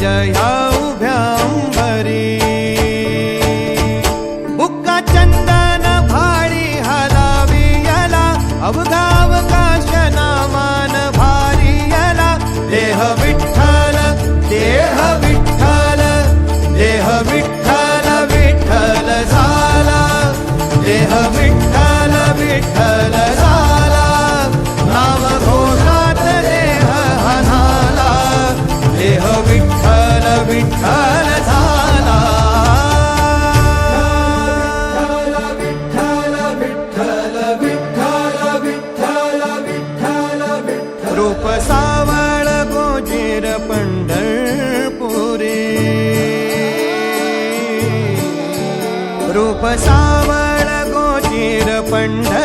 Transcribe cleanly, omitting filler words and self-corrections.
ह्या उभ्या अंबरी. बुक्का चंदन भाळी हलावी याला अवघा अवकाश नामान भारी याला. देह विठ्ठल देह विठ्ठल देह विठ्ठल विठ्ठल झाला. देह विठ्ठल विठ्ठल झाला. नाम घोषात देह हनाला. देह विठ्ठल विठ्ठल झाला. विठ्ठल विठ्ठल विठ्ठल विठ्ठल विठ्ठल विठ्ठल. रूप सावळ गोजीर पंढरपुरी. रूप सावळ गोजीर पंढरपुरी.